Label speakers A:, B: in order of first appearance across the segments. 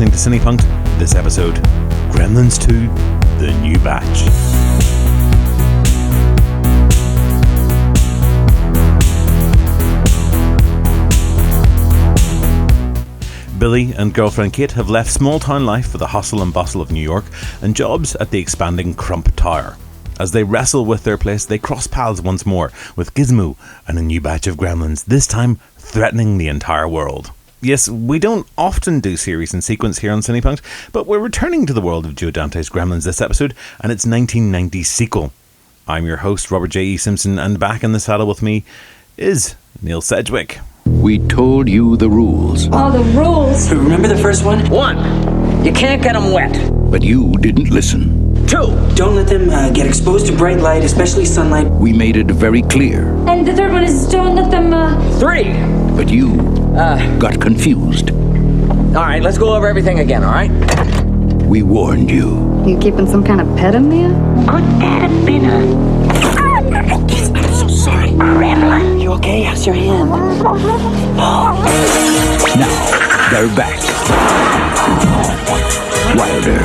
A: listening to Cinepunked. This episode, Gremlins 2, The New Batch. Billy and girlfriend Kate have left small-town life for the hustle and bustle of New York and jobs at the expanding Crump Tower. As they wrestle with their place, they cross paths once more with Gizmo and a new batch of gremlins, this time threatening the entire world. Yes, we don't often do series in sequence here on Cinepunked, but we're returning to the world of Joe Dante's Gremlins this episode and its 1990 sequel. I'm your host, Robert J.E. Simpson, and back in the saddle with me is Neil Sedgewick.
B: We told you the rules.
C: Oh, the rules.
D: Remember the first one?
E: 1, you can't get them wet.
B: But you didn't listen.
E: 2,
D: Don't let them get exposed to bright light, especially sunlight.
B: We made it very clear.
C: And the third one is don't let them,
E: 3.
B: But you got confused.
E: All right, let's go over everything again, all right?
B: We warned you.
F: You keeping some kind of pet in there?
G: Could that have been
D: I'm so sorry.
G: gremlin?
D: You okay? How's your hand?
B: Now, they're back. Wilder.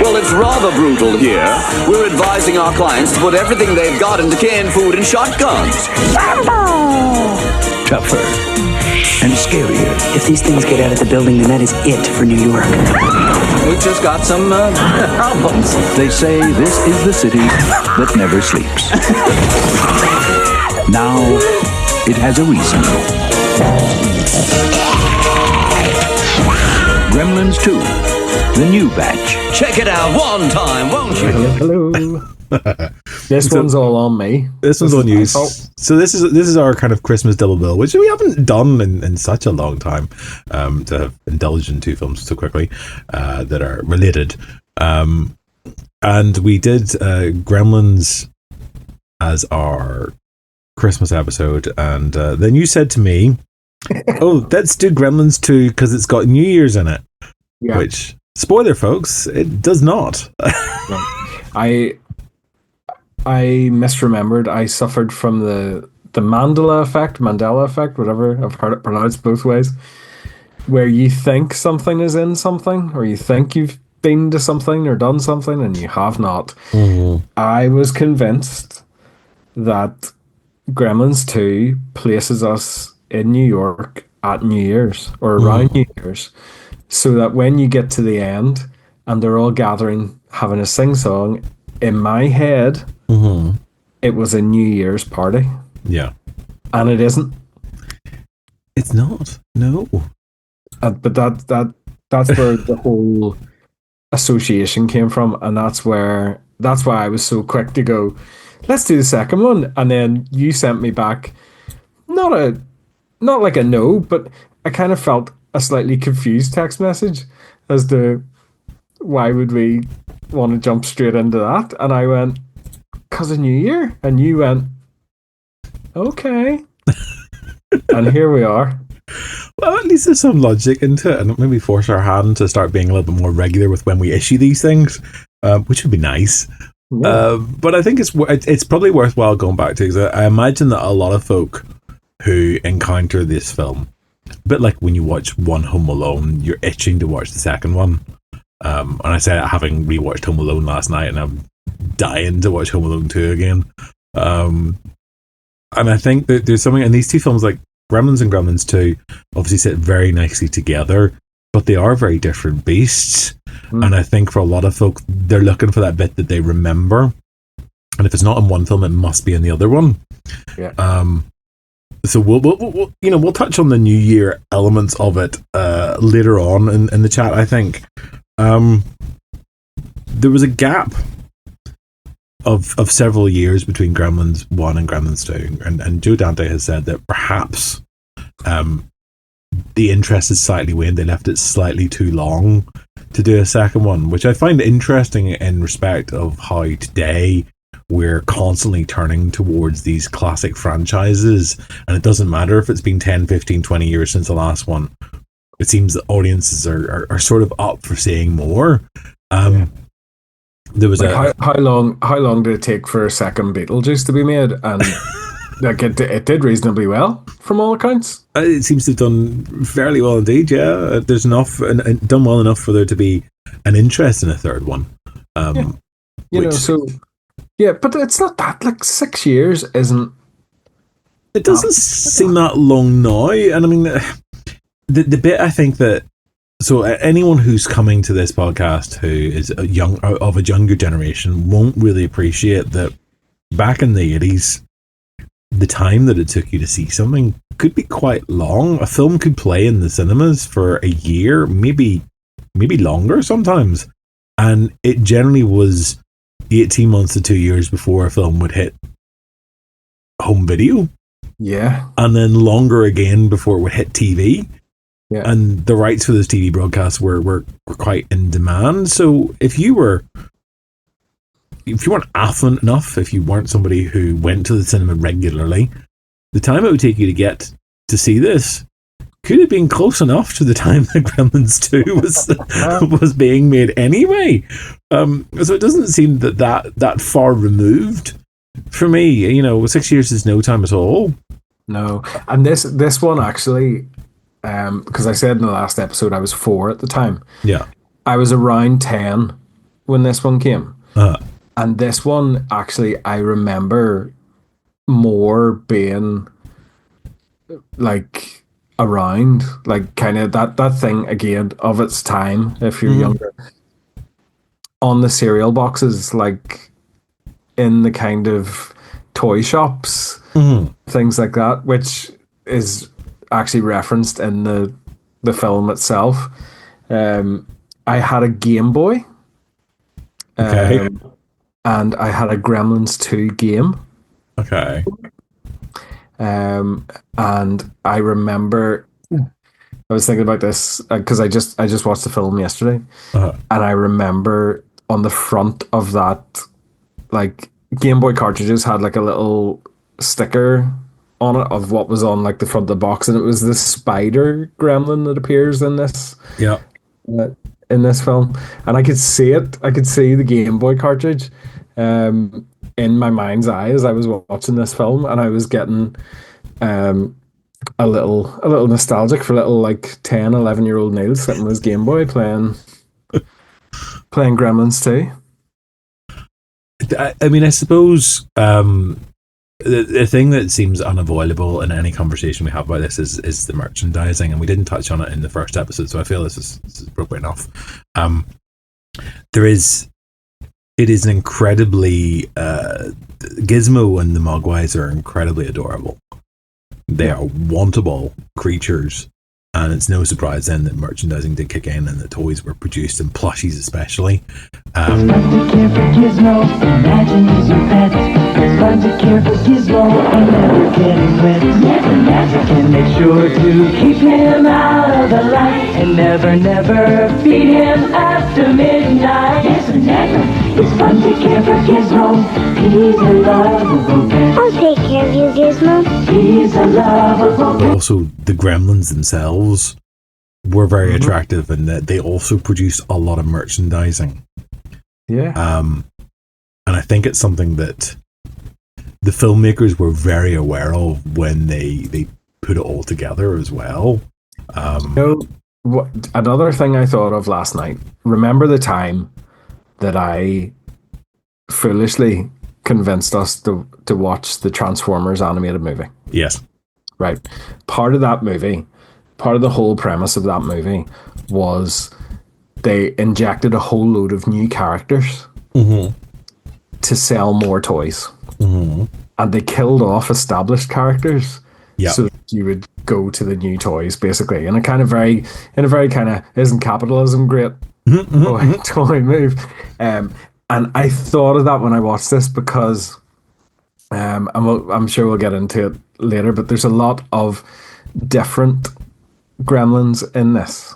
H: Well, it's rather brutal here. We're advising our clients to put everything they've got into canned food and shotguns.
B: Tougher. And scarier.
D: If these things get out of the building, then that is it for New York.
H: We've just got some problems.
B: They say this is the city that never sleeps. Now, it has a reason. Gremlins 2, The New Batch.
H: Check it out one time, won't you?
I: Hello. This one's all on me.
A: This one's on you. So this is our kind of Christmas double bill, which we haven't done in such a long time, to have indulged in two films so quickly that are related. And we did Gremlins as our Christmas episode, and then you said to me, "Oh, let's do Gremlins 2 because it's got New Year's in it."
I: Yeah.
A: Which, spoiler, folks, it does not.
I: I misremembered. I suffered from the Mandela effect, whatever. I've heard it pronounced both ways, where you think something is in something, or you think you've been to something or done something, and you have not. Mm-hmm. I was convinced that Gremlins 2 places us in New York at New Year's, or around New Year's, so that when you get to the end and they're all gathering, having a sing-song, in my head, it was a New Year's party.
A: Yeah.
I: And it isn't.
A: It's not. No.
I: But that's where the whole association came from, and that's why I was so quick to go, let's do the second one. And then you sent me back not like a no, but I kind of felt a slightly confused text message as to why would we want to jump straight into that. And I went, because of New Year. And you went, okay. And here we are.
A: Well, at least there's some logic into it, and maybe force our hand to start being a little bit more regular with when we issue these things, which would be nice. Yeah. But I think it's probably worthwhile going back to, because I imagine that a lot of folk who encounter this film, a bit like when you watch one Home Alone, you're itching to watch the second one. And I say that having rewatched Home Alone last night, and I'm dying to watch Home Alone 2 again. And I think that there's something in these two films, like Gremlins and Gremlins 2, obviously sit very nicely together, but they are very different beasts. And I think for a lot of folk, they're looking for that bit that they remember. And if it's not in one film, it must be in the other one.
I: Yeah.
A: So we'll touch on the New Year elements of it later on in the chat. I think there was a gap of several years between Gremlins 1 and Gremlins 2, and Joe Dante has said that perhaps the interest is slightly waned. They left it slightly too long to do a second one, which I find interesting in respect of how today we're constantly turning towards these classic franchises, and it doesn't matter if it's been 10, 15, 20 years since the last one. It seems that audiences are sort of up for seeing more. There was
I: how long did it take for a second Beetlejuice to be made? And like it did reasonably well from all accounts.
A: It seems to have done fairly well indeed. Yeah, there's enough and done well enough for there to be an interest in a third one.
I: But it's not that, like, 6 years isn't.
A: It doesn't seem that long now, and I mean, the bit I think that. So anyone who's coming to this podcast who is of a younger generation won't really appreciate that back in the 80s, the time that it took you to see something could be quite long. A film could play in the cinemas for a year, maybe longer sometimes. And it generally was 18 months to 2 years before a film would hit home video.
I: Yeah.
A: And then longer again before it would hit TV.
I: Yeah.
A: And the rights for those TV broadcasts were quite in demand. So if you weren't affluent enough, if you weren't somebody who went to the cinema regularly, the time it would take you to get to see this could have been close enough to the time that Gremlins 2 was being made anyway. So it doesn't seem that far removed for me. 6 years is no time at all.
I: No. And this one actually, because I said in the last episode I was 4 at the time.
A: Yeah.
I: I was around 10 when this one came. And this one, actually, I remember more being, like, around, like, kind of that thing, again, of its time, if you're younger. On the cereal boxes, like, in the kind of toy shops, things like that, which is actually referenced in the film itself. I had a Game Boy.
A: Okay.
I: And I had a Gremlins 2 game.
A: Okay.
I: And I remember I was thinking about this because I just watched the film yesterday, and I remember on the front of that, like, Game Boy cartridges had like a little sticker on it of what was on, like, the front of the box, and it was the spider gremlin that appears in this.
A: Yeah.
I: In this film, and I could see it. I could see the Game Boy cartridge in my mind's eye as I was watching this film, and I was getting a little nostalgic for little, like, 10, 11-year-old Neil sitting with his Game Boy playing Gremlins 2.
A: I mean, I suppose the thing that seems unavoidable in any conversation we have about this is the merchandising, and we didn't touch on it in the first episode, so I feel this is appropriate enough. It is an incredibly Gizmo and the Mogwais are incredibly adorable. They are wantable creatures, and it's no surprise then that merchandising did kick in and the toys were produced, and plushies especially.
J: It's fun to care for Gizmo, imagine he's your pet. It's fun to care for Gizmo and never getting wet. And make sure to keep him out of the light, and never feed him after midnight. Yes, never. It's fun to care for Gizmo, he's a lovable pet.
G: I'll take care of you, Gizmo.
J: He's a lovable pet.
A: Also, the Gremlins themselves were very attractive, and that they also produced a lot of merchandising.
I: Yeah.
A: And I think it's something that the filmmakers were very aware of when they put it all together as well.
I: Another thing I thought of last night. Remember the time that I foolishly convinced us to watch the Transformers animated movie?
A: Yes.
I: Right. Part of that movie, part of the whole premise of that movie was they injected a whole load of new characters to sell more toys. And they killed off established characters so that you would go to the new toys, basically. In a very kind of, isn't capitalism great toy move? And I thought of that when I watched this because I'm sure we'll get into it later, but there's a lot of different Gremlins in this.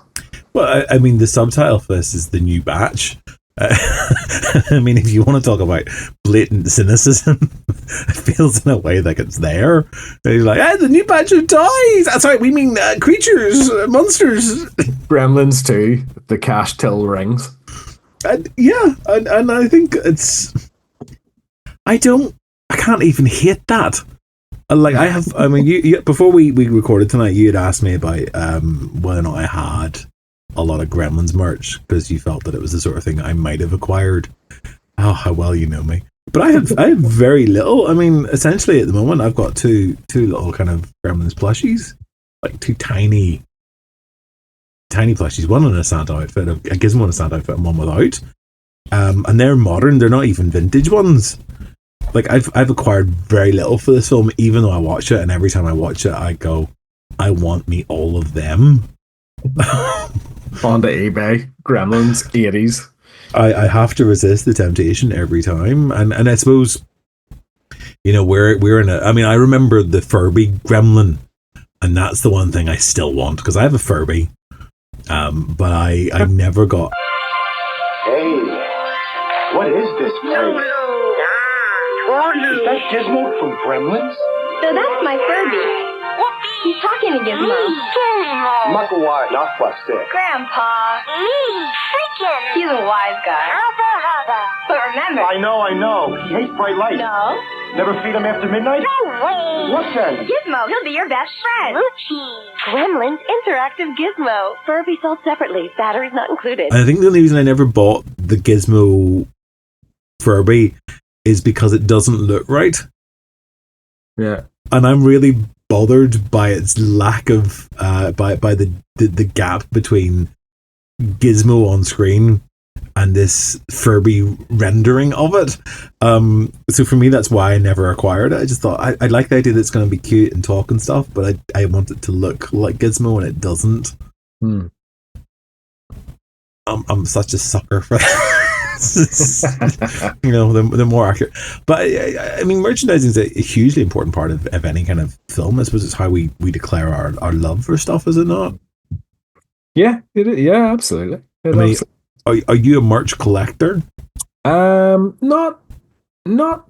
A: Well, I mean, the subtitle for this is The New Batch. I mean, if you want to talk about blatant cynicism, it feels in a way like it's there. He's like, the new batch of toys. That's right, we mean creatures, monsters.
I: Gremlins 2, the cash till rings.
A: And I think it's... I can't even hate that. Like I have, I mean, you before we recorded tonight, you had asked me about whether or not I had a lot of Gremlins merch because you felt that it was the sort of thing I might have acquired. Oh, how well you know me! But I have very little. I mean, essentially at the moment, I've got two little kind of Gremlins plushies, like two tiny plushies. One in a Santa outfit, a Gizmo in a Santa outfit, and one without. And they're modern. They're not even vintage ones. Like I've acquired very little for this film, even though I watch it, and every time I watch it, I go, I want me all of them.
I: Onto eBay, Gremlins, 80s.
A: I have to resist the temptation every time, and I suppose, you know, we're in a. I mean, I remember the Furby Gremlin, and that's the one thing I still want because I have a Furby, but I never got.
K: Hey, what is this place? Is that Gizmo from Gremlins?
C: So that's my Furby. He's talking to Gizmo.
K: Muckawai, not busted.
C: Grandpa. Freaking. He's a wise guy. But remember.
K: I know. He hates bright lights.
C: No.
K: Never feed him after midnight? What then?
C: Gizmo, he'll be your best friend.
L: Gremlins Interactive Gizmo. Furby sold separately. Batteries not included.
A: I think the only reason I never bought the Gizmo Furby is because it doesn't look right.
I: Yeah.
A: And I'm really bothered by its lack of by the gap between Gizmo on screen and this Furby rendering of it. So for me, that's why I never acquired it. I just thought I like the idea that it's going to be cute and talk and stuff, but I want it to look like Gizmo, and it doesn't. I'm such a sucker for that. You know, the more accurate. But I mean, merchandising is a hugely important part of any kind of film. I suppose it's how we declare our love for stuff, is it not?
I: Yeah, yeah, absolutely.
A: Are you a merch collector?
I: Not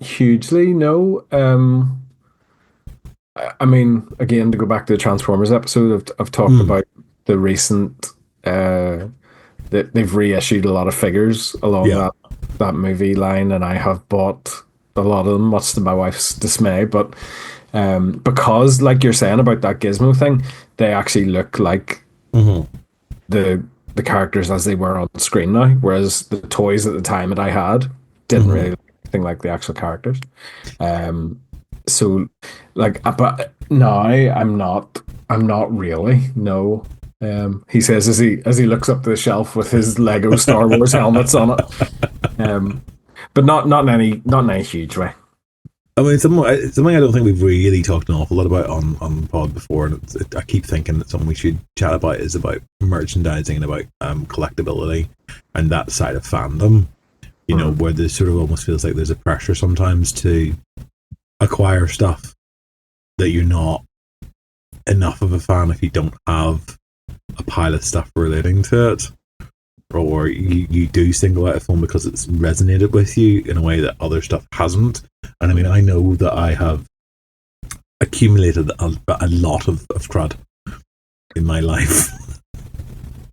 I: hugely, no. I mean, again, to go back to the Transformers episode, I've talked about the recent that they've reissued a lot of figures along that movie line, and I have bought a lot of them, much to my wife's dismay. But because, like you're saying about that Gizmo thing, they actually look like the characters as they were on screen now, whereas the toys at the time that I had didn't really look anything like the actual characters. So, like, but no, I'm not really. No. He says as he looks up the shelf with his Lego Star Wars helmets on it, but not in any huge way.
A: I mean, something I don't think we've really talked an awful lot about on the pod before, and I keep thinking that something we should chat about is about merchandising and about collectability and that side of fandom. You know, where there sort of almost feels like there's a pressure sometimes to acquire stuff that you're not enough of a fan if you don't have a pile of stuff relating to it, or you do single out a film because it's resonated with you in a way that other stuff hasn't. And I mean, I know that I have accumulated a lot of crud in my life.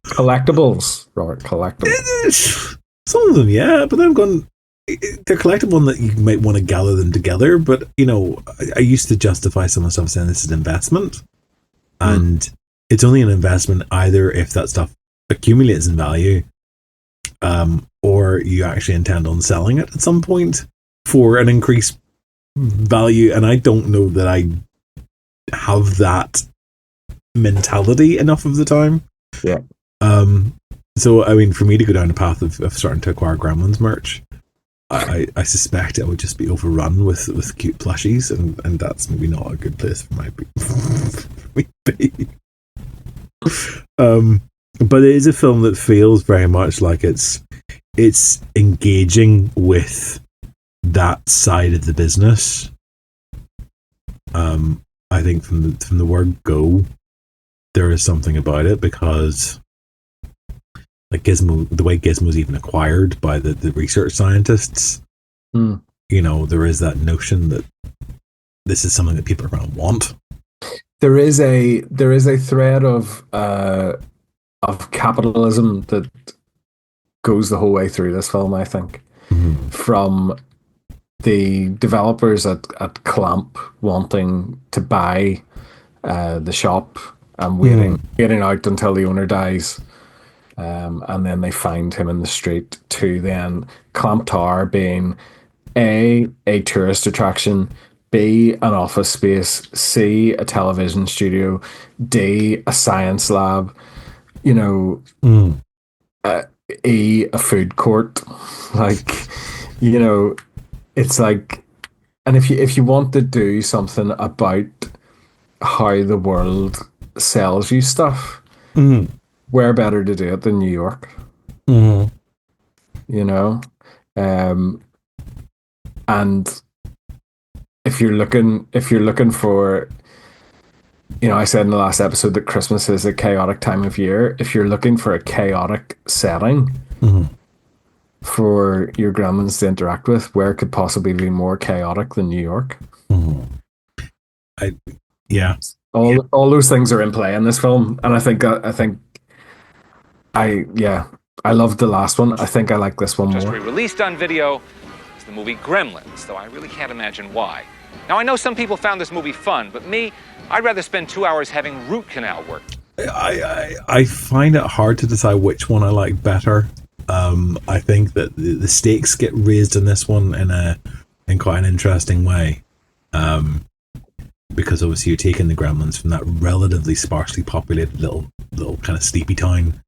I: Collectibles, Robert, collectibles.
A: Some of them, yeah, but then I'm going, they're collectible that you might want to gather them together. But, you know, I used to justify some of the stuff saying this is an investment. And it's only an investment either if that stuff accumulates in value, or you actually intend on selling it at some point for an increased value. And I don't know that I have that mentality enough of the time.
I: Yeah.
A: So, I mean, for me to go down the path of starting to acquire Gremlins merch, I suspect it would just be overrun with cute plushies, and that's maybe not a good place for my be. But it is a film that feels very much like it's engaging with that side of the business. I think from the word go, there is something about it, because like Gizmo, the way Gizmo's even acquired by the research scientists, you know, there is that notion that this is something that people are going to want.
I: There is a thread of capitalism that goes the whole way through this film, I think. From the developers at Clamp wanting to buy the shop and waiting out until the owner dies. And then they find him in the street. To then Clamp Tower being a tourist attraction, B, an office space, C, a television studio, D, a science lab, E, a food court. Like, it's like, and if you want to do something about how the world sells you stuff, where better to do it than New York? And if you're looking for, I said in the last episode that Christmas is a chaotic time of year. If you're looking for a chaotic setting for your gremlins to interact with, where could possibly be more chaotic than New York? All those things are in play in this film, and I loved the last one. I think I like this one
M: Just
I: more.
M: released on video is the movie Gremlins, though I really can't imagine why. Now, I know some people found this movie fun, but me, I'd rather spend 2 hours having root canal work.
A: I find it hard to decide which one I like better. I think that the stakes get raised in this one in quite an interesting way. Because obviously you're taking the gremlins from that relatively sparsely populated little kind of sleepy town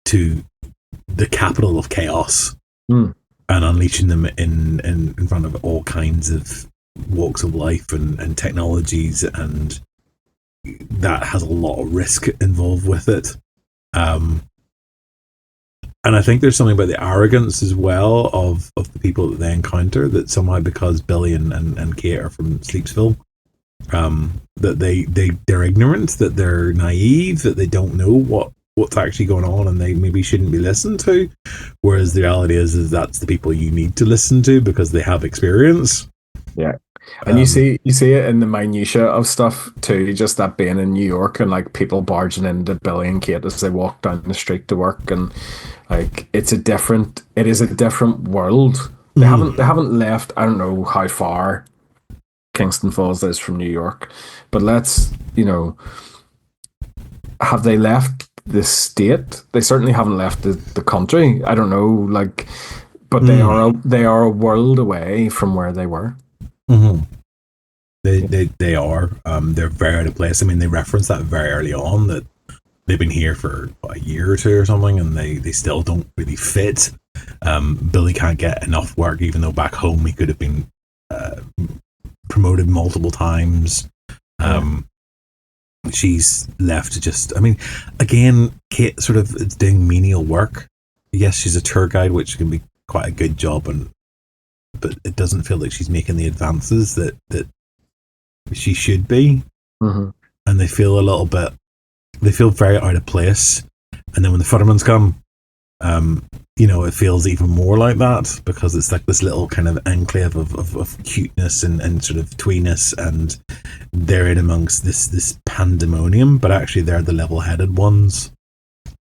A: to the capital of chaos and unleashing them in front of all kinds of walks of life and technologies, and that has a lot of risk involved with it. And I think there's something about the arrogance as well of the people that they encounter, that somehow, because Billy and Kate are from Sleepsville, that they're ignorant, that they're naive, that they don't know what's actually going on, and they maybe shouldn't be listened to. Whereas the reality is that's the people you need to listen to because they have experience.
I: Yeah. And you see it in the minutiae of stuff too, just that being in New York and like people barging into Billy and Kate as they walk down the street to work, and like it is a different world. They haven't left. I don't know how far Kingston Falls is from New York, but have they left the state? They certainly haven't left the country. I don't know, but they are a world away from where they were.
A: Mm-hmm. They are. They're very out of place. I mean, they reference that very early on, that they've been here for a year or two or something, and they still don't really fit. Billy can't get enough work, even though back home he could have been promoted multiple times. She's left to just, I mean, again, Kate sort of is doing menial work. Yes, she's a tour guide, which can be quite a good job, but it doesn't feel like she's making the advances that she should be.
I: Mm-hmm.
A: And they feel very out of place. And then when the Futtermans come, it feels even more like that, because it's like this little kind of enclave of cuteness and sort of tweeness, and they're in amongst this pandemonium, but actually they're the level-headed ones.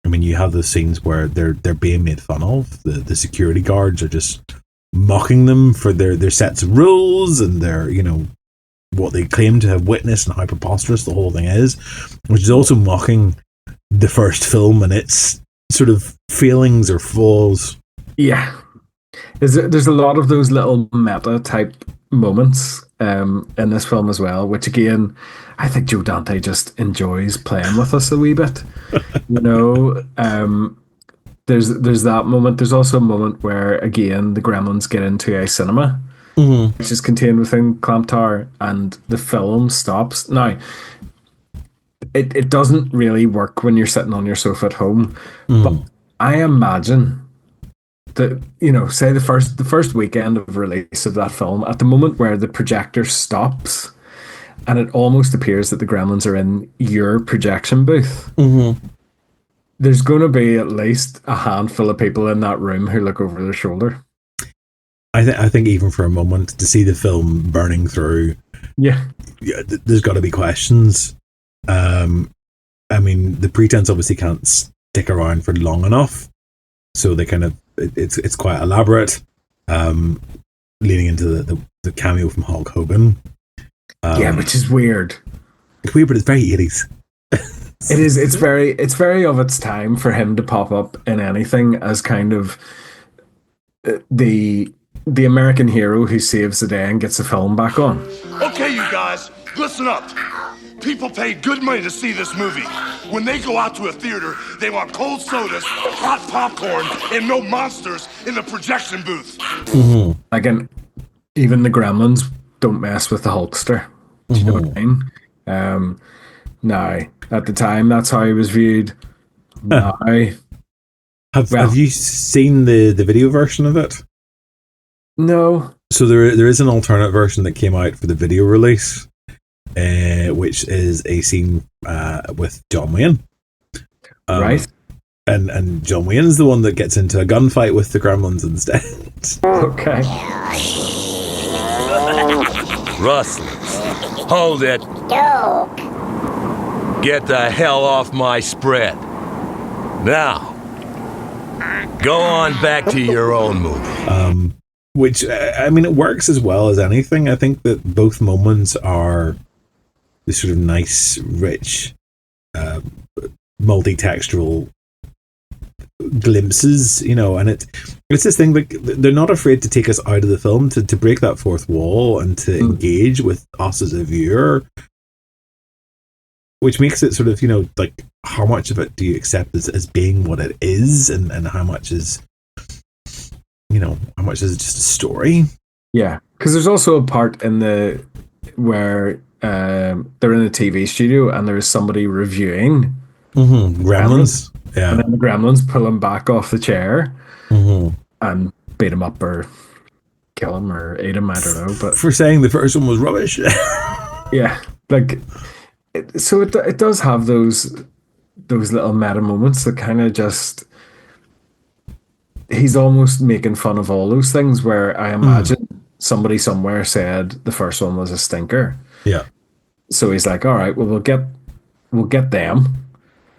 A: I mean, you have those scenes where they're being made fun of. The security guards are just mocking them for their sets of rules and their, what they claim to have witnessed and how preposterous the whole thing is, which is also mocking the first film and its sort of failings or flaws.
I: Yeah. There's a lot of those little meta type moments in this film as well, which again, I think Joe Dante just enjoys playing with us a wee bit. There's that moment. There's also a moment where, again, the gremlins get into a cinema, which is contained within Clamp Tower, and the film stops. Now, it doesn't really work when you're sitting on your sofa at home, but I imagine that, say the first weekend of release of that film, at the moment where the projector stops, and it almost appears that the gremlins are in your projection booth. There's going to be at least a handful of people in that room who look over their shoulder.
A: I think even for a moment, to see the film burning through, there's got to be questions. I mean, the pretense obviously can't stick around for long enough, so they kind of it's quite elaborate, leading into the cameo from Hulk Hogan.
I: Yeah, which is weird.
A: It's weird, but it's very 80s.
I: It is. It's very of its time for him to pop up in anything as kind of the American hero who saves the day and gets the film back on.
N: Okay, you guys, listen up. People paid good money to see this movie. When they go out to a theater, they want cold sodas, hot popcorn, and no monsters in the projection booth.
I: Mm-hmm. Again, even the Gremlins don't mess with the Hulkster. Do you know what I mean? Now, at the time, that's how he was viewed. Now,
A: have you seen the video version of it?
I: No.
A: So there is an alternate version that came out for the video release, which is a scene with John Wayne.
I: Right.
A: And John Wayne is the one that gets into a gunfight with the Gremlins instead.
I: Okay.
O: Rustlers, hold it. Get the hell off my spread. Now, go on back to your own movie.
A: Which, I mean, it works as well as anything. I think that both moments are this sort of nice, rich, multi-textural glimpses, and it's this thing, like, they're not afraid to take us out of the film, to break that fourth wall and to engage with us as a viewer, which makes it sort of, like, how much of it do you accept as being what it is, and how much is how much is it just a story?
I: Yeah, because there's also a part where they're in a TV studio and there's somebody reviewing
A: Gremlins. Yeah,
I: and then the Gremlins pull him back off the chair and beat him up or kill him or eat him. I don't know, but
A: for saying the first one was rubbish.
I: Yeah, like so it does have those little meta moments that kind of just. He's almost making fun of all those things where I imagine somebody somewhere said the first one was a stinker.
A: Yeah.
I: So he's like, all right, well, we'll get them.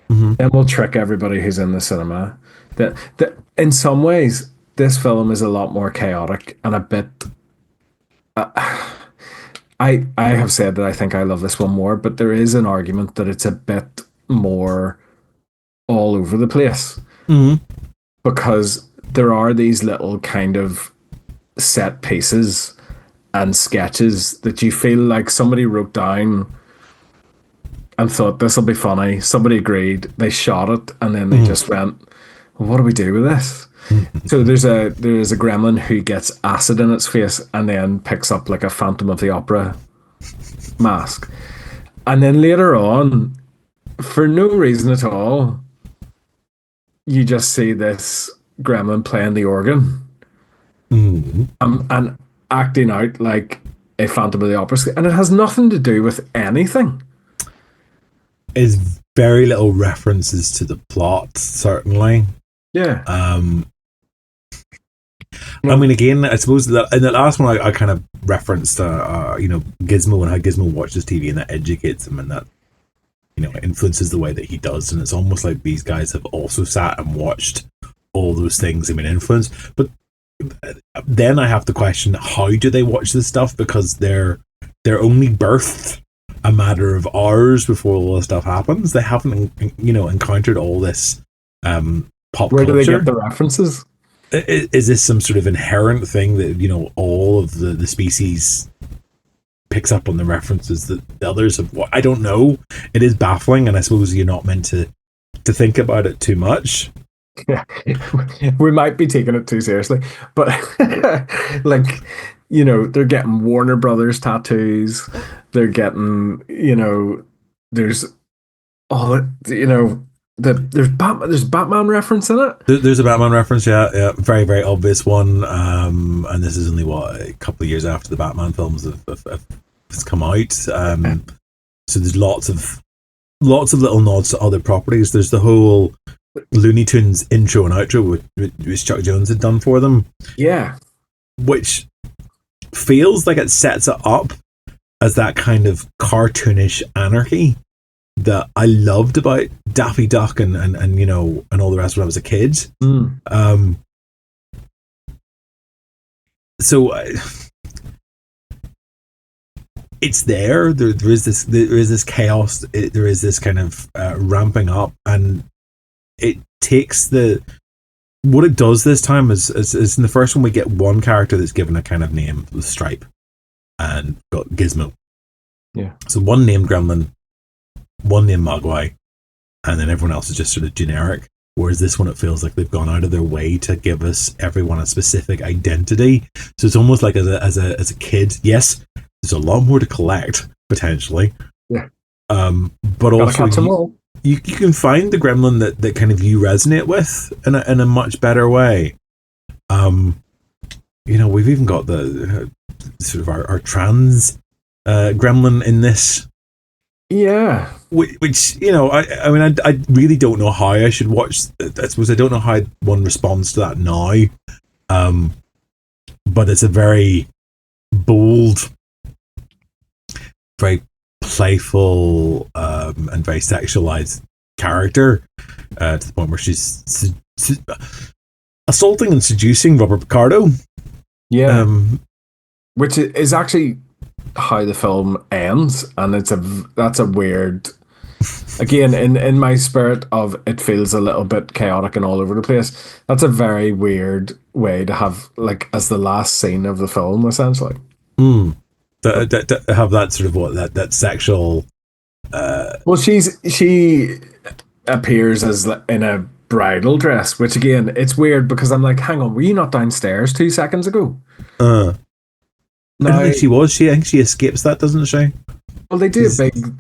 I: And we'll trick everybody who's in the cinema. That in some ways, this film is a lot more chaotic and a bit. I have said that I think I love this one more, but there is an argument that it's a bit more all over the place. Because there are these little kind of set pieces and sketches that you feel like somebody wrote down and thought this will be funny. Somebody agreed, they shot it, and then they just went, well, what do we do with this? So there's a gremlin who gets acid in its face and then picks up like a Phantom of the Opera mask. And then later on, for no reason at all, you just see this gremlin playing the organ and acting out like a Phantom of the Opera, and it has nothing to do with anything.
A: Is very little references to the plot, certainly.
I: Yeah.
A: I mean, again, I suppose that in the last one, I kind of referenced, Gizmo and how Gizmo watches TV and that educates him and that, influences the way that he does. And it's almost like these guys have also sat and watched all those things have been influenced. But then I have to question, how do they watch this stuff? Because they're only birthed a matter of hours before all this stuff happens. They haven't, encountered all this pop culture.
I: Where do they get the references?
A: Is this some sort of inherent thing that, all of the species picks up on the references that the others have? I don't know. It is baffling, and I suppose you're not meant to think about it too much.
I: Yeah, we might be taking it too seriously, but they're getting Warner Brothers tattoos. They're getting, there's all, there's Batman reference in it.
A: There's a Batman reference, yeah, very, very obvious one. And this is only a couple of years after the Batman films have come out. So there's lots of little nods to other properties. There's the whole Looney Tunes intro and outro, which Chuck Jones had done for them.
I: Yeah,
A: which feels like it sets it up as that kind of cartoonish anarchy that I loved about Daffy Duck and all the rest when I was a kid. So it's there. There is this chaos. There is this kind of ramping up, and it takes what it does this time is in the first one we get one character that's given a kind of name with Stripe, and got Gizmo.
I: Yeah.
A: So one named Gremlin, one named Mogwai, and then everyone else is just sort of generic. Whereas this one, it feels like they've gone out of their way to give us everyone a specific identity. So it's almost like as a kid, yes, there's a lot more to collect potentially.
I: Yeah.
A: But also you can find the Gremlin that kind of you resonate with in a much better way. We've even got the sort of our trans Gremlin in this.
I: Yeah.
A: Which I really don't know how I should watch. I suppose I don't know how one responds to that now. But it's a very bold, very playful, and very sexualized character, to the point where she's assaulting and seducing Robert Picardo.
I: Yeah. Which is actually how the film ends, and that's a weird, again, in my spirit of it feels a little bit chaotic and all over the place, that's a very weird way to have, like, as the last scene of the film, essentially.
A: To have that sort of that sexual
I: well, she appears as in a bridal dress, which again, it's weird because I'm like, hang on, were you not downstairs 2 seconds ago?
A: I don't think she was. I think she escapes that, doesn't she?
I: Well, they do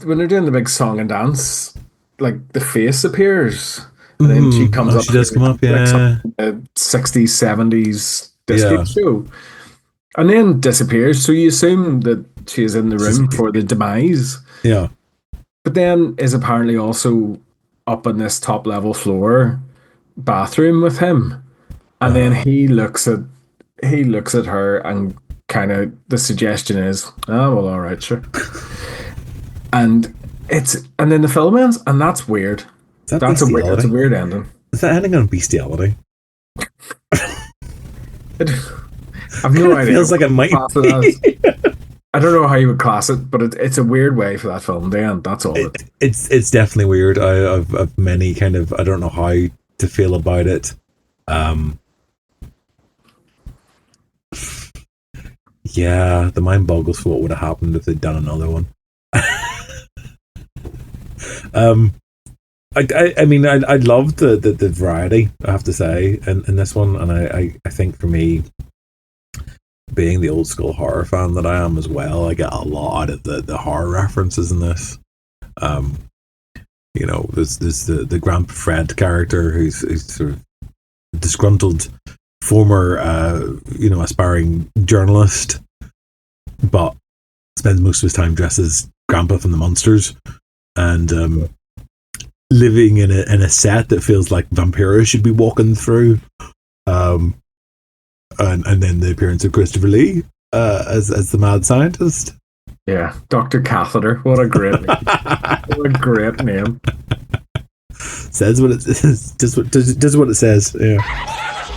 I: when they're doing the big song and dance, like the face appears, and then she comes up.
A: She does come up, yeah.
I: Like 60s, 70s disco show, and then disappears. So you assume that she is in the room for the demise.
A: Yeah,
I: but then is apparently also up on this top level floor bathroom with him, and then he looks at her and. Kind of the suggestion is, oh well, all right, sure. and then the film ends, and that's weird. That's a weird ending.
A: Is that ending on bestiality?
I: I've no idea.
A: Feels like it might be.
I: I don't know how you would class it, but it's a weird way for that film to end. That's all.
A: It's definitely weird. I've many kind of, I don't know how to feel about it. Yeah, the mind boggles for what would have happened if they'd done another one. I love the variety, I have to say, in this one, and I think for me, being the old school horror fan that I am as well, I get a lot out of the horror references in this. There's the Grandpa Fred character who's sort of disgruntled former aspiring journalist, but spends most of his time dressed as Grandpa from the Munsters, and living in a set that feels like Vampira should be walking through, and then the appearance of Christopher Lee as the mad scientist.
I: Yeah, Dr. Catheter. What a great name. What a great name.
A: Says what it says. Does what it says. Yeah.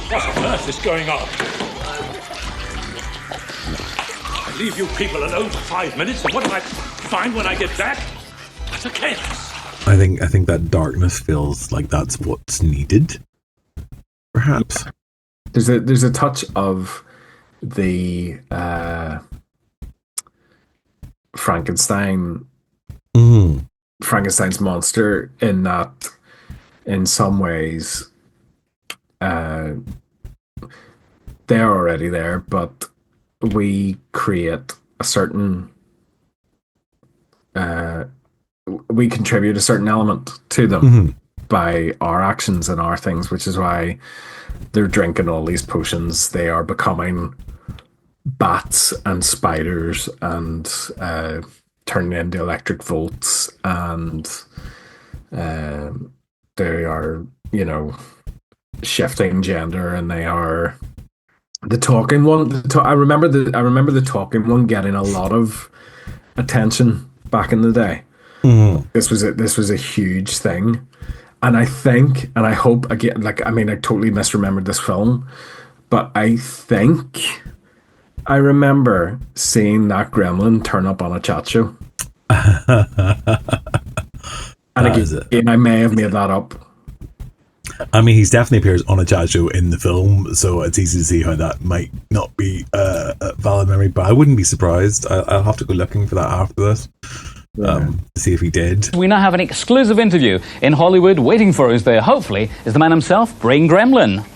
P: What on earth is going on? I leave you people alone for 5 minutes, and what do I find when I get back? It's a chaos.
A: I think that darkness feels like that's what's needed. Perhaps.
I: There's a touch of the Frankenstein's monster in that, in some ways, they're already there, but we create a certain we contribute a certain element to them by our actions and our things, which is why they're drinking all these potions. They are becoming bats and spiders and turning into electric volts, and they are, shifting gender, and they are the talking one. I remember the talking one getting a lot of attention back in the day. This was a huge thing, and I think, and I hope, again, I totally misremembered this film, but I think I remember seeing that gremlin turn up on a chat show. And again, I may have made that up.
A: I mean, he's definitely appears on a chat show in the film, so it's easy to see how that might not be a valid memory, but I wouldn't be surprised. I'll have to go looking for that after this to see if he did.
Q: We now have an exclusive interview in Hollywood waiting for us there. Hopefully, is the man himself, Brain Gremlin.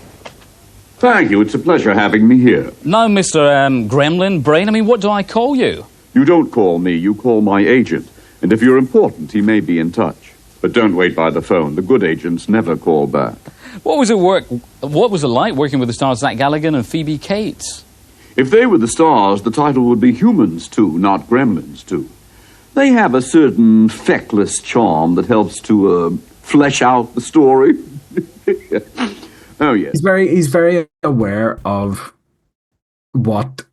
R: Thank you. It's a pleasure having me here.
Q: No, Mr. Gremlin, Brain. I mean, what do I call you?
R: You don't call me. You call my agent. And if you're important, he may be in touch. But don't wait by the phone. The good agents never call back.
Q: What was it like working with the stars Zach Galligan and Phoebe Cates?
R: If they were the stars, the title would be Humans 2, not Gremlins 2. They have a certain feckless charm that helps to flesh out the story. Oh, yes.
I: He's very aware of what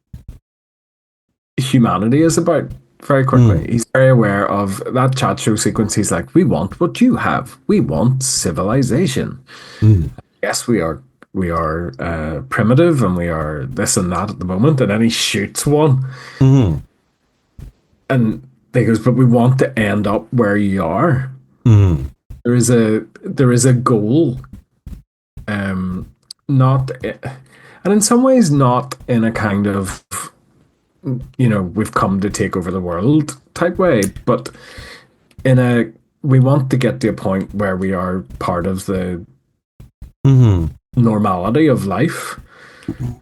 I: humanity is about. Very quickly, he's very aware of that chat show sequence. He's like, "We want what you have. We want civilization. Yes, we are primitive, and we are this and that at the moment." And then he shoots one, and he goes, "But we want to end up where you are. There is a goal, not, and in some ways, not in a kind of." We've come to take over the world type way, but we want to get to a point where we are part of the normality of life.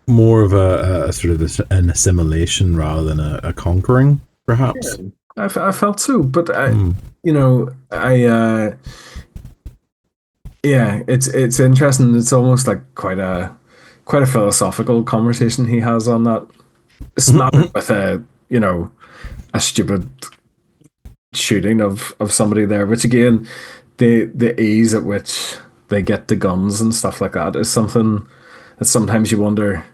A: More of a sort of an assimilation rather than a conquering, perhaps.
I: Yeah, I felt so, but it's interesting. It's almost like quite a philosophical conversation he has on that. Smattering with a stupid shooting of somebody there, which again, the ease at which they get the guns and stuff like that is something that sometimes you wonder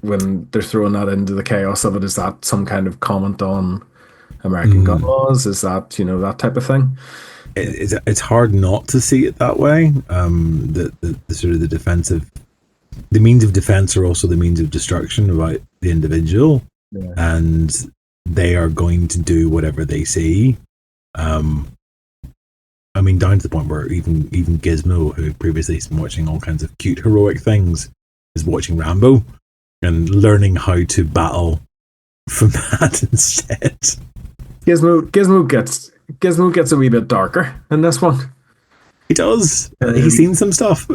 I: when they're throwing that into the chaos of it. Is that some kind of comment on American gun laws? Is that that type of thing?
A: It's hard not to see it that way. The sort of the defensive. The means of defense are also the means of destruction about the individual, and they are going to do whatever they see. I mean, down to the point where even Gizmo, who previously has been watching all kinds of cute heroic things, is watching Rambo and learning how to battle from that instead.
I: Gizmo gets a wee bit darker in this one.
A: He does. He's seen some stuff.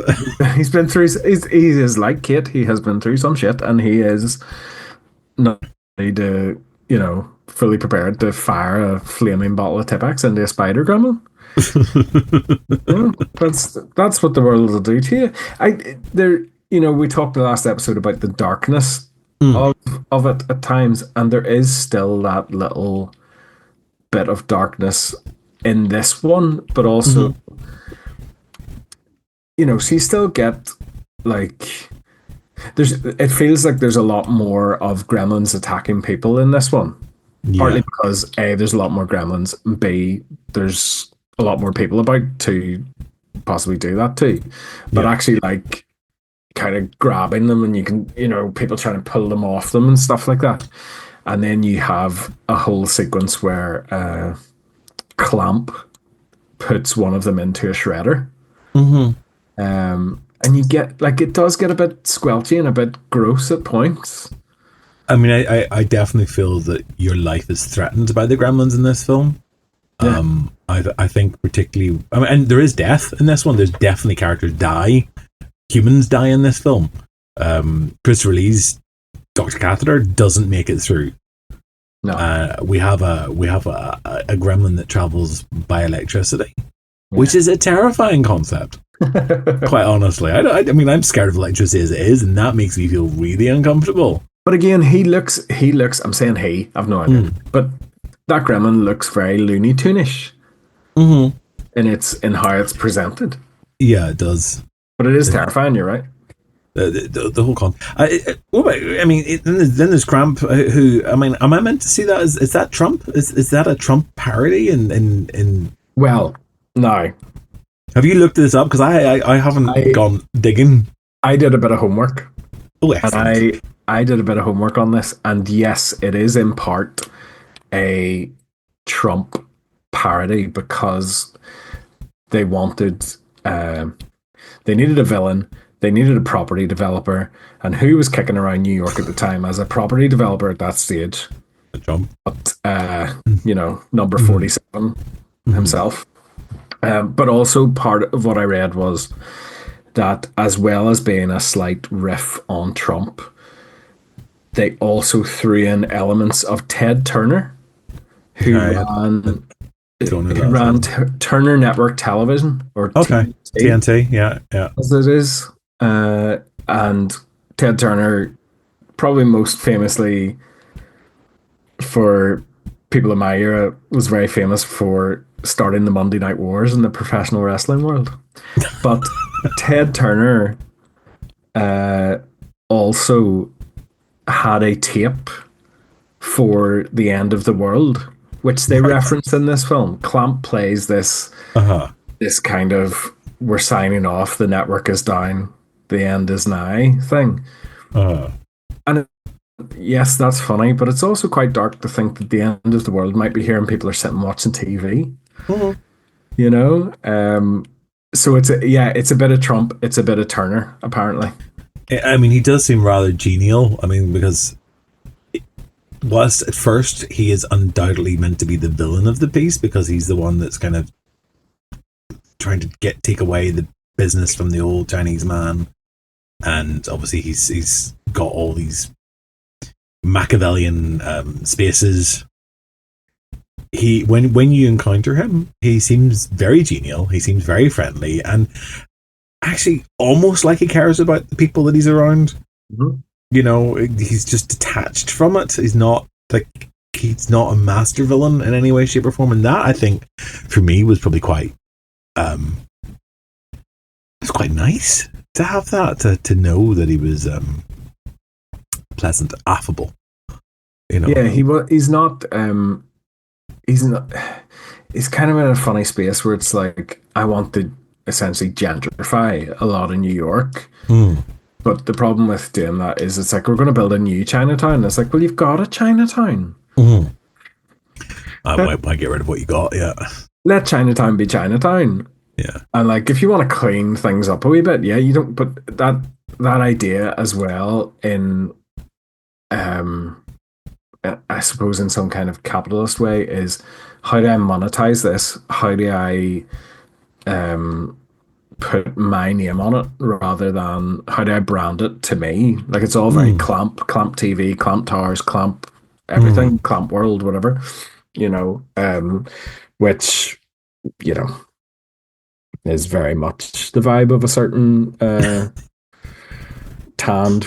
I: He's been through. He is like Kate. He has been through some shit, and he is not ready to, fully prepared to fire a flaming bottle of Tipex into a spider gremlin. That's what the world will do to you. We talked in the last episode about the darkness of it at times, and there is still that little bit of darkness in this one, but also. So you still get it feels like there's a lot more of gremlins attacking people in this one. Partly because A, there's a lot more gremlins, and B, there's a lot more people about to possibly do that too. But actually kind of grabbing them, and you can, people trying to pull them off them and stuff like that. And then you have a whole sequence where Clamp puts one of them into a shredder. And you get it does get a bit squelchy and a bit gross at points.
A: I mean, I definitely feel that your life is threatened by the gremlins in this film. I think particularly, and there is death in this one. There's definitely characters die. Humans die in this film. Christopher Lee's Dr. Catheter doesn't make it through. No, we have a gremlin that travels by electricity, which is a terrifying concept. Quite honestly, I mean, I'm scared of electricity as it is, and that makes me feel really uncomfortable.
I: But again, he looks. I'm saying he. I've no idea, but that gremlin looks very Looney Tune-ish. And it's in how it's presented.
A: Yeah, it does.
I: But it is terrifying. You're right.
A: The whole con. Then there's Cramp. Who am I meant to see that? Is that Trump? Is that a Trump parody? In
I: well, no.
A: Have you looked this up? Because I haven't gone digging.
I: I did a bit of homework.
A: Oh, excellent.
I: And I did a bit of homework on this, and yes, it is in part a Trump parody because they wanted, they needed a villain, they needed a property developer, and who was kicking around New York at the time as a property developer at that stage?
A: Trump.
I: But, number 47 himself. But also part of what I read was that as well as being a slight riff on Trump, they also threw in elements of Ted Turner, who ran Turner Network Television, or
A: TNT, yeah.
I: As it is. And Ted Turner, probably most famously for people in my era, was very famous for starting the Monday Night Wars in the professional wrestling world. But Ted Turner also had a tape for The End of the World, which they reference in this film. Clamp plays this kind of "we're signing off, the network is down, the end is nigh" thing. And yes, that's funny, but it's also quite dark to think that the end of the world might be here and people are sitting watching TV. So it's a bit of Trump, it's a bit of Turner, apparently.
A: I mean, he does seem rather genial. I mean, because whilst at first he is undoubtedly meant to be the villain of the piece, because he's the one that's kind of trying to take away the business from the old Chinese man, and obviously he's got all these Machiavellian spaces. When you encounter him, he seems very genial. He seems very friendly, and actually almost like he cares about the people that he's around. He's just detached from it. He's not a master villain in any way, shape, or form. And that, I think, for me, was probably quite it's quite nice to have that, to know that he was pleasant, affable.
I: Yeah, he's not. He's kind of in a funny space where it's like, I want to essentially gentrify a lot in New York. But the problem with doing that is it's like, we're going to build a new Chinatown. And it's like, well, you've got a Chinatown.
A: Why get rid of what you got? Yeah.
I: Let Chinatown be Chinatown.
A: Yeah.
I: And like, if you want to clean things up a wee bit, yeah, you don't. But that idea as well in, I suppose in some kind of capitalist way, is how do I monetize this? How do I put my name on it rather than how do I brand it to me? Like, it's all very Clamp TV, Clamp Towers, Clamp everything, Clamp World, whatever, which, is very much the vibe of a certain tanned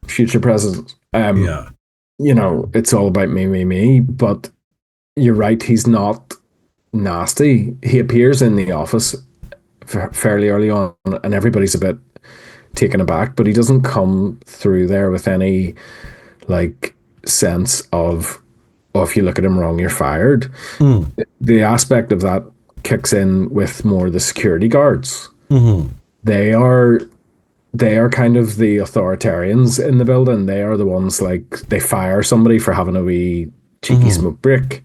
I: future president. It's all about me, but you're right, he's not nasty. He appears in the office fairly early on, and everybody's a bit taken aback, but he doesn't come through there with any sense of, if you look at him wrong, you're fired. The aspect of that kicks in with more the security guards. They are kind of the authoritarians in the building. They are the ones, they fire somebody for having a wee cheeky smoke break,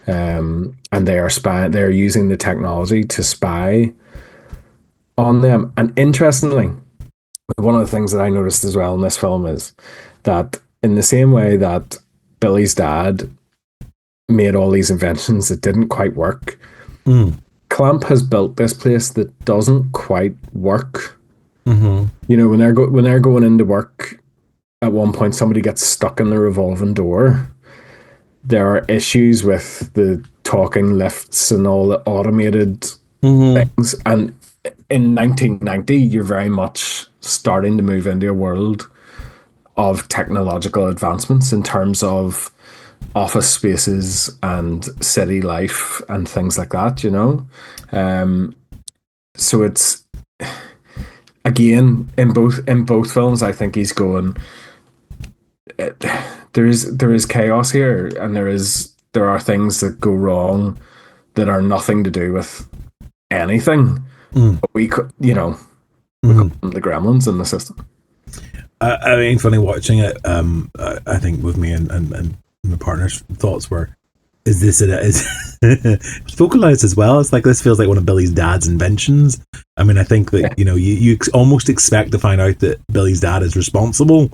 I: and they're using the technology to spy on them. And interestingly, one of the things that I noticed as well in this film is that in the same way that Billy's dad made all these inventions that didn't quite work, Clamp has built this place that doesn't quite work. When they're going into work, at one point somebody gets stuck in the revolving door. There are issues with the talking lifts and all the automated things. And in 1990, you're very much starting to move into a world of technological advancements in terms of office spaces and city life and things like that, so it's, again, in both films, I think he's going, there is chaos here, and there are things that go wrong that are nothing to do with anything. But we could, we call them the Gremlins in the system.
A: I mean, funny watching it. I think with me and my partner's thoughts were, is this it? Is it's vocalized as well? It's like this feels like one of Billy's dad's inventions. I mean, I think that you almost expect to find out that Billy's dad is responsible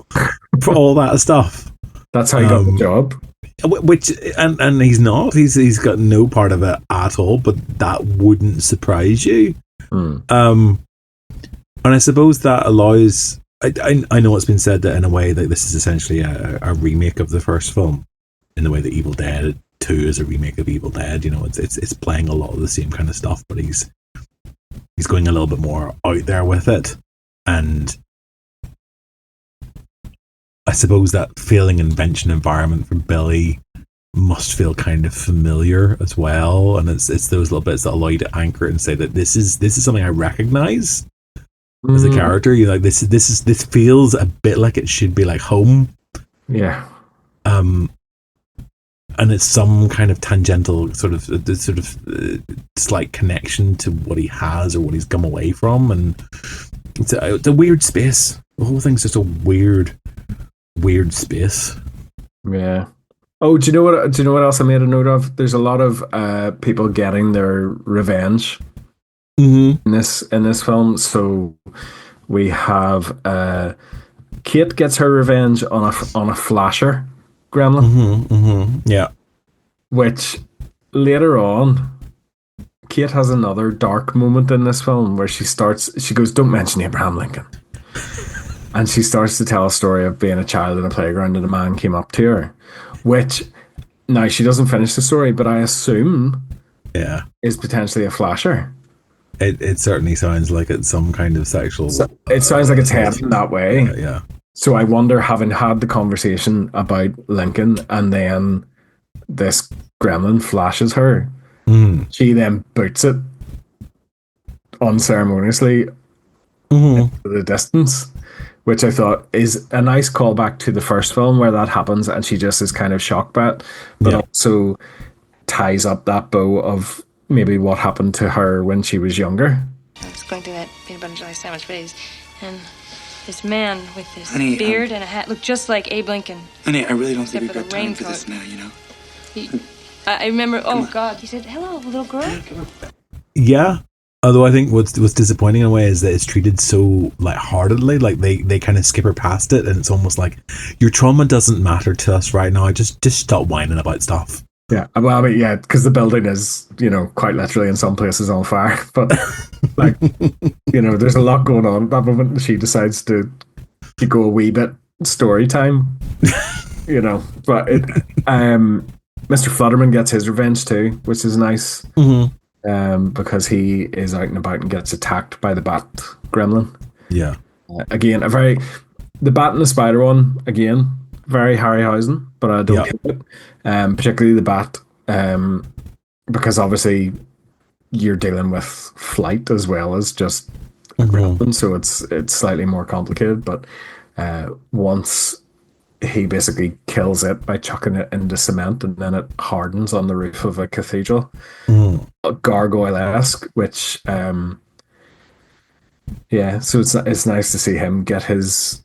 A: for all that stuff.
I: That's how he got the job.
A: Which and he's not. He's got no part of it at all. But that wouldn't surprise you. And I suppose that allows. I know it's been said that in a way that this is essentially a remake of the first film, in the way that Evil Dead 2 is a remake of Evil Dead. It's playing a lot of the same kind of stuff, but he's going a little bit more out there with it. And I suppose that feeling invention environment for Billy must feel kind of familiar as well. And it's those little bits that allow you to anchor it and say that this is something I recognize as a character. You're like, this feels a bit like it should be like home.
I: Yeah.
A: And it's some kind of tangential sort of slight connection to what he has or what he's come away from, and it's a weird space. The whole thing's just a weird space.
I: Yeah. Oh, do you know what else I made a note of? There's a lot of people getting their revenge in this film. So we have Kate gets her revenge on a flasher gremlin.
A: Yeah.
I: Which later on, Kate has another dark moment in this film where she goes, "Don't mention Abraham Lincoln." And she starts to tell a story of being a child in a playground and a man came up to her. Which, now she doesn't finish the story, but I assume is potentially a flasher.
A: It certainly sounds like it's some kind of sexual...
I: it sounds like it's heading that way.
A: Yeah.
I: So I wonder, having had the conversation about Lincoln and then this gremlin flashes her, she then boots it unceremoniously into the distance, which I thought is a nice callback to the first film where that happens and she just is kind of shocked by it, but also ties up that bow of maybe what happened to her when she was younger.
S: I was going through that peanut butter and jelly sandwich phase, and this man with this
D: Honey,
S: beard and a hat looked just like Abe Lincoln.
D: Honey, I really don't
S: Except
D: think we've
S: for
D: got
S: the
D: time for
S: raincoat.
D: this now, you know?
S: I remember, God, he said, "Hello, little girl."
A: Yeah. Although I think what's disappointing in a way is that it's treated so lightheartedly, like they kind of skip her past it, and it's almost like your trauma doesn't matter to us right now. Just stop whining about stuff.
I: Yeah, well, I mean, yeah, because the building is, quite literally in some places on fire. But there's a lot going on at that moment. And she decides to go a wee bit story time. But Mr. Flutterman gets his revenge too, which is nice. Because he is out and about and gets attacked by the bat gremlin.
A: Yeah.
I: Again, the bat and the spider one, again, very Harryhausen, but I don't get it. Particularly the bat, because obviously you're dealing with flight as well as just a gremlin, so it's slightly more complicated. But once he basically kills it by chucking it into cement, and then it hardens on the roof of a cathedral, gargoyle-esque, which so it's nice to see him get his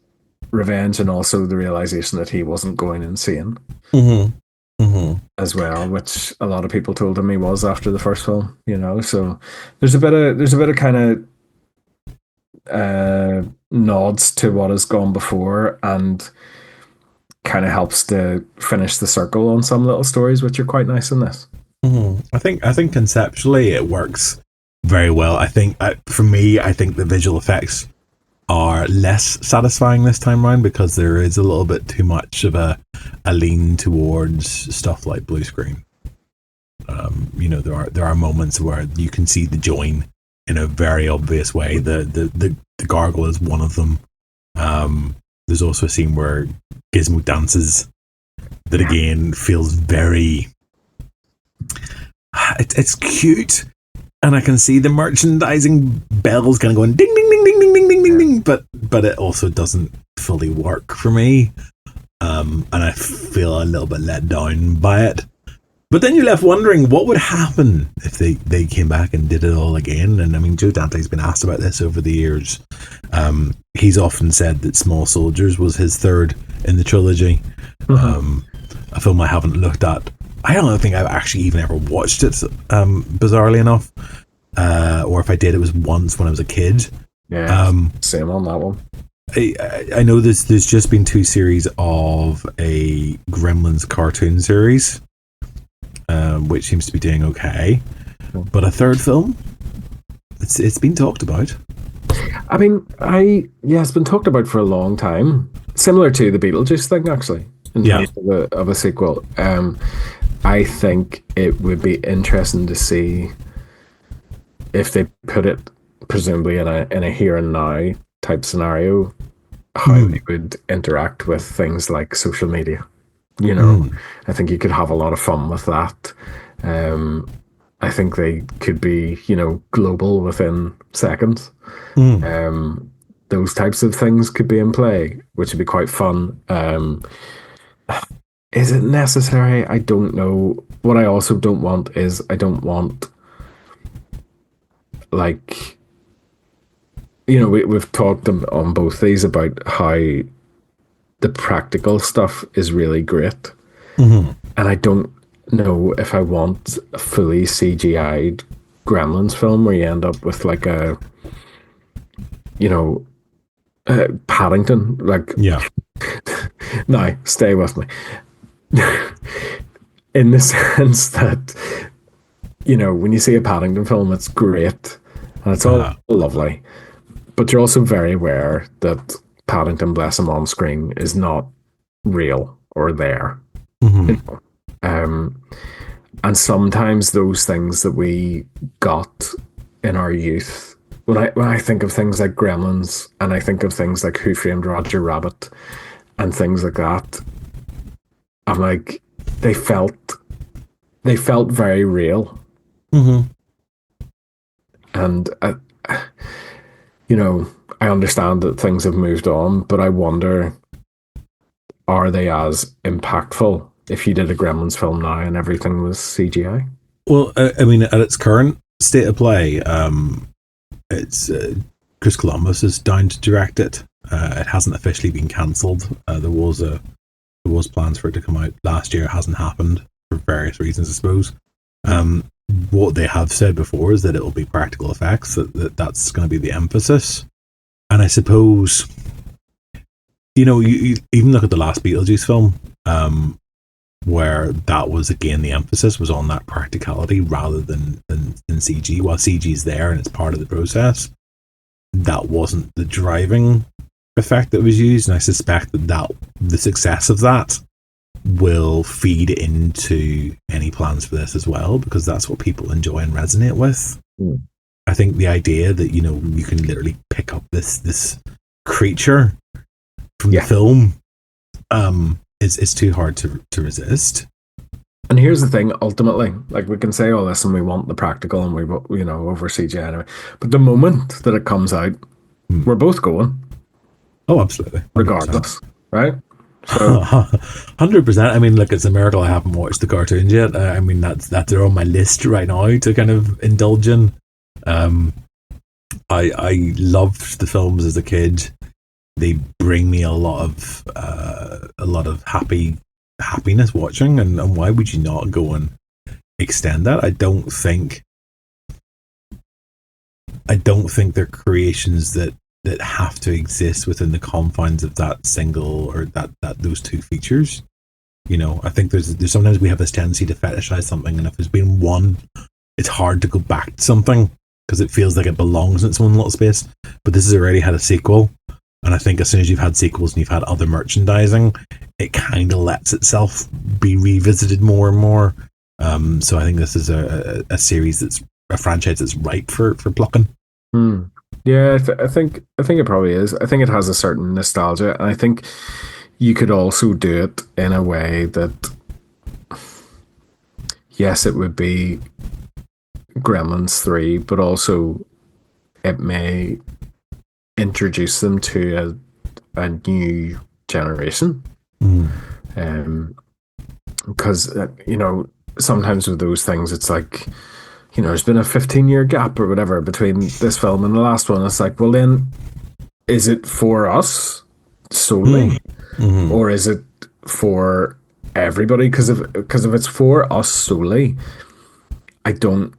I: revenge, and also the realization that he wasn't going insane as well, which a lot of people told him he was after the first film. So there's a bit of kind of nods to what has gone before, and kind of helps to finish the circle on some little stories, which are quite nice in this.
A: I think conceptually it works very well. I think for me, I think the visual effects are less satisfying this time around because there is a little bit too much of a lean towards stuff like blue screen. There are moments where you can see the join in a very obvious way. The gargoyle is one of them. There's also a scene where Gizmo dances that again feels very... It's cute, and I can see the merchandising bells kind of going ding, ding, ding, ding, ding, ding, ding, ding, ding, but it also doesn't fully work for me, and I feel a little bit let down by it. But then you're left wondering what would happen if they came back and did it all again. And I mean, Joe Dante's been asked about this over the years, He's often said that Small Soldiers was his third in the trilogy. A film I haven't looked at. I don't think I've actually even ever watched it, bizarrely enough. Or if I did, it was once when I was a kid.
I: Yeah, same on that one.
A: I know there's just been 2 series of a Gremlins cartoon series, which seems to be doing okay. But a third film, it's been talked about.
I: I mean, it's been talked about for a long time. Similar to the Beetlejuice thing, actually. In terms of a sequel. I think it would be interesting to see if they put it presumably in a here and now type scenario, how they would interact with things like social media. You know, I think you could have a lot of fun with that. I think they could be, global within seconds. Those types of things could be in play, which would be quite fun. Is it necessary? I don't know. What I also don't want is like, we've talked on both these about how the practical stuff is really great. And I don't know if I want a fully CGI'd Gremlins film where you end up with like a Paddington. No, stay with me. In the sense that, when you see a Paddington film, it's great and it's all lovely, but you're also very aware that Paddington, bless him, on screen is not real or there. And sometimes those things that we got in our youth, when I think of things like Gremlins and I think of things like Who Framed Roger Rabbit and things like that, I'm like, they felt very real. And I understand that things have moved on, but I wonder, are they as impactful if you did a Gremlins film now and everything was CGI?
A: Well, I mean, at its current state of play, it's Chris Columbus is down to direct it. It hasn't officially been cancelled. There was plans for it to come out last year. It hasn't happened for various reasons, I suppose. What they have said before is that it will be practical effects, that's going to be the emphasis. And I suppose, you even look at the last Beetlejuice film, where that was, again, the emphasis was on that practicality rather than CG. While CG is there and it's part of the process, that wasn't the driving effect that was used. And I suspect that the success of that will feed into any plans for this as well, because that's what people enjoy and resonate with. I think the idea that, you can literally pick up this creature from the film is too hard to resist.
I: And here's the thing, ultimately, like, we can say all this and we want the practical and we over CGI anyway, but the moment that it comes out, we're both going.
A: Oh, absolutely. 100%.
I: Regardless, right? So
A: 100%. I mean, look, it's a miracle I haven't watched the cartoons yet. I mean, that's they're on my list right now to kind of indulge in. I loved the films as a kid. They bring me a lot of happiness watching, and why would you not go and extend that? I don't think they're creations that have to exist within the confines of that single or that those two features. I think there's sometimes we have this tendency to fetishize something, and if there's been one, it's hard to go back to something because it feels like it belongs in its own little space. But this has already had a sequel, and I think as soon as you've had sequels and you've had other merchandising, it kind of lets itself be revisited more and more. So I think this is a series that's a franchise that's ripe for plucking.
I: Yeah, I think it probably is. I think it has a certain nostalgia, and I think you could also do it in a way that, yes, it would be Gremlins 3, but also it may introduce them to a new generation. Because sometimes with those things, it's like, there's been a 15-year gap or whatever between this film and the last one. It's like, well, then is it for us solely, or is it for everybody? Because if it's for us solely, I don't,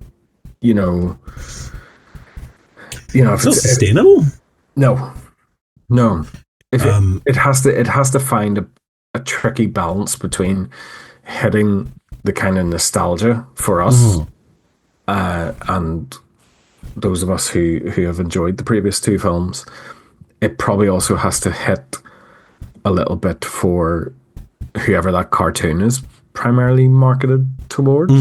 I: if
A: it's not sustainable.
I: No. If it has to find a tricky balance between hitting the kind of nostalgia for us, and those of us who have enjoyed the previous two films. It probably also has to hit a little bit for whoever that cartoon is primarily marketed towards.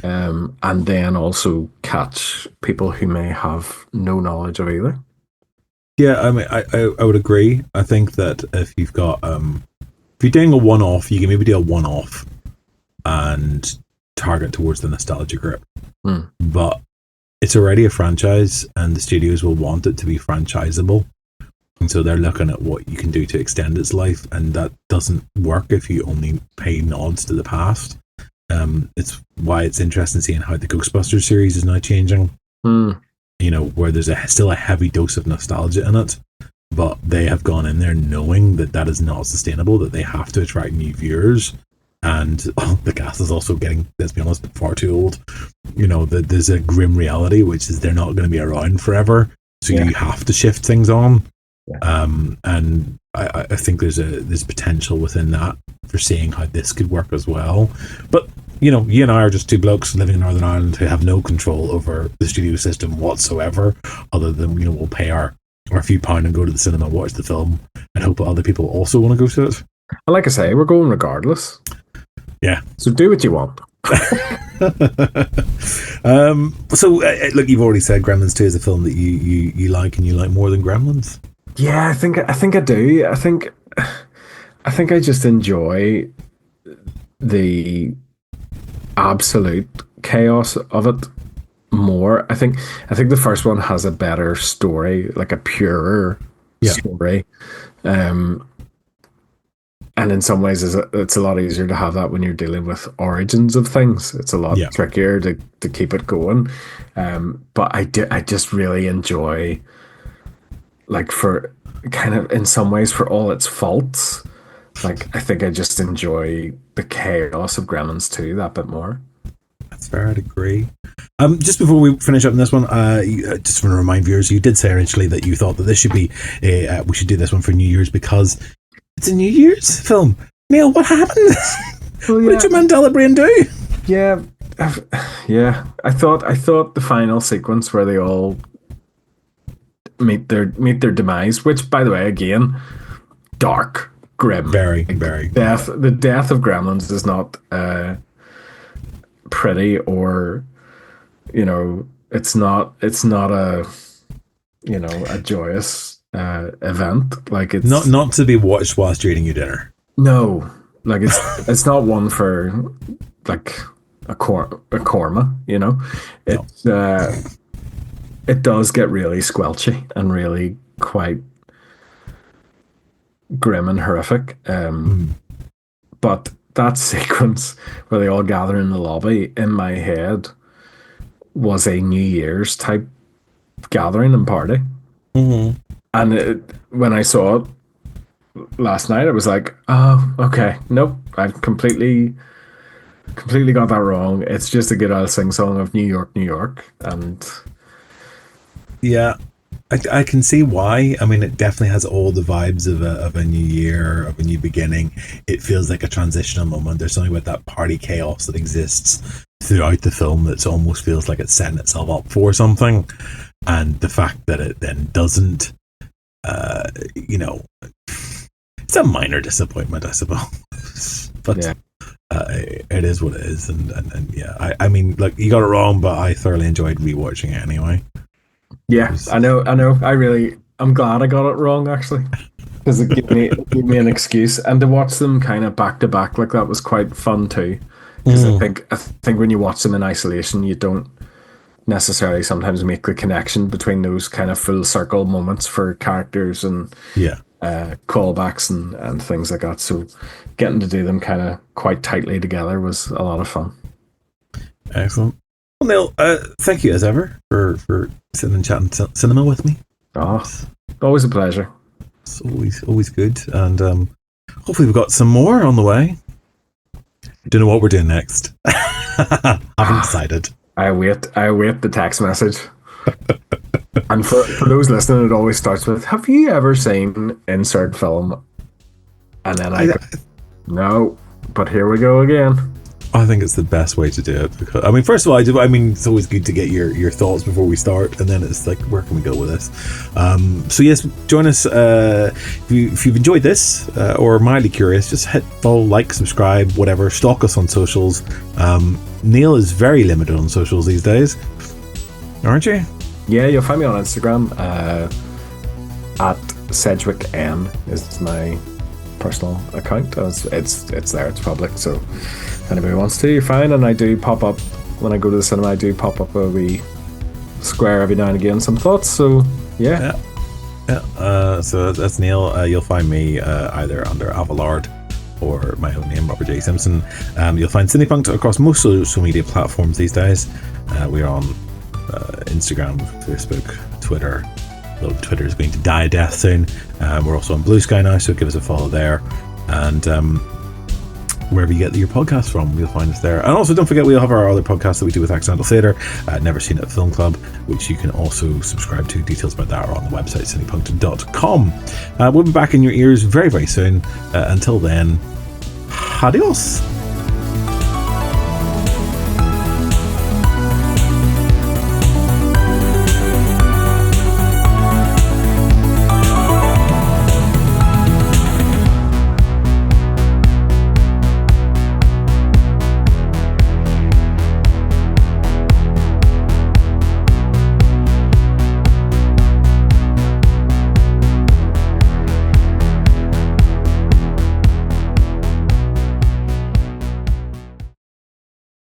I: And then also catch people who may have no knowledge of either.
A: Yeah, I mean, I would agree. I think that if you've got if you're doing a one-off, you can maybe do a one-off and target towards the nostalgia grip. But it's already a franchise, and the studios will want it to be franchisable, and so they're looking at what you can do to extend its life, and that doesn't work if you only pay nods to the past. It's why it's interesting seeing how the Ghostbusters series is now changing. Where there's still a heavy dose of nostalgia in it, but they have gone in there knowing that is not sustainable, that they have to attract new viewers, and the cast is also getting, let's be honest, far too old. That there's a grim reality, which is they're not going to be around forever, so you have to shift things on. And I think there's potential within that for seeing how this could work as well. But you and I are just two blokes living in Northern Ireland who have no control over the studio system whatsoever, other than we'll pay our few pound and go to the cinema, watch the film, and hope that other people also want to go to it.
I: And like I say, we're going regardless.
A: Yeah.
I: So do what you want.
A: So look, you've already said Gremlins 2 is a film that you like, and you like more than Gremlins.
I: Yeah, I think I do. I think I just enjoy the absolute chaos of it more. I think the first one has a better story, like a purer story. And in some ways, it's a lot easier to have that when you're dealing with origins of things. It's a lot trickier to keep it going. But I just really enjoy, like, for kind of in some ways, for all its faults, like, I think I just enjoy the chaos of Gremlins 2 that bit more.
A: That's fair, I'd agree. Just before we finish up in this one, just want to remind viewers, you did say originally that you thought that this should be we should do this one for New Year's because it's a New Year's film. Neil, what happened? What did your Mandela brain do?
I: Yeah. I thought the final sequence where they all meet their demise, which, by the way, again, dark, grim,
A: very.
I: The death of Gremlins is not pretty, or it's not a a joyous event. Like, it's
A: not to be watched whilst you're eating your dinner.
I: No, like, it's not one for like a korma. It does get really squelchy and really quite grim and horrific. But that sequence where they all gather in the lobby, in my head, was a New Year's type gathering and party. And when I saw it last night, I was like, oh, okay, nope, I've completely got that wrong. It's just a good old sing-song of New York, New York. And
A: yeah, I can see why. I mean, it definitely has all the vibes of a new year, of a new beginning. It feels like a transitional moment. There's something about that party chaos that exists throughout the film that almost feels like it's setting itself up for something. And the fact that it then doesn't, it's a minor disappointment, I suppose. But it is what it is. And yeah, I mean, like, you got it wrong, but I thoroughly enjoyed rewatching it anyway.
I: Yeah, I know. I'm glad I got it wrong, actually, because it gave me an excuse, and to watch them kind of back to back like that was quite fun too. Because I think when you watch them in isolation, you don't necessarily sometimes make the connection between those kind of full circle moments for characters and callbacks and things like that. So getting to do them kind of quite tightly together was a lot of fun.
A: Excellent. Well, Neil, thank you as ever for sitting and chatting cinema with me.
I: Oh, Always a pleasure.
A: It's always good. And hopefully we've got some more on the way. Don't know what we're doing next. Haven't decided.
I: I await the text message. And for those listening, it always starts with, have you ever seen insert film? And then I go, no, but here we go again.
A: I think it's the best way to do it because first of all, it's always good to get your thoughts before we start, and then it's like, where can we go with this? So yes, join us if you've enjoyed this or are mildly curious. Just hit follow, like, subscribe, whatever. Stalk us on socials. Neil is very limited on socials these days, aren't you?
I: Yeah, you'll find me on Instagram at Sedgewick N is my personal account. It's there, it's public, so if anybody wants to, you're fine. And I do pop up when I go to the cinema. I do pop up a wee square every now and again, some thoughts. So yeah.
A: So that's Neil. You'll find me either under Avalard or my own name, Robert J. Simpson. You'll find Cinepunked across most social media platforms these days. We're on Instagram, Facebook, Twitter. Though Twitter is going to die a death soon. We're also on Blue Sky now, so give us a follow there. And wherever you get your podcasts from, you'll find us there. And also, don't forget, we'll have our other podcasts that we do with Accidental Theatre, Never Seen It Film Club, which you can also subscribe to. Details about that are on the website, cinepunked.com. We'll be back in your ears very, very soon. Until then, adios.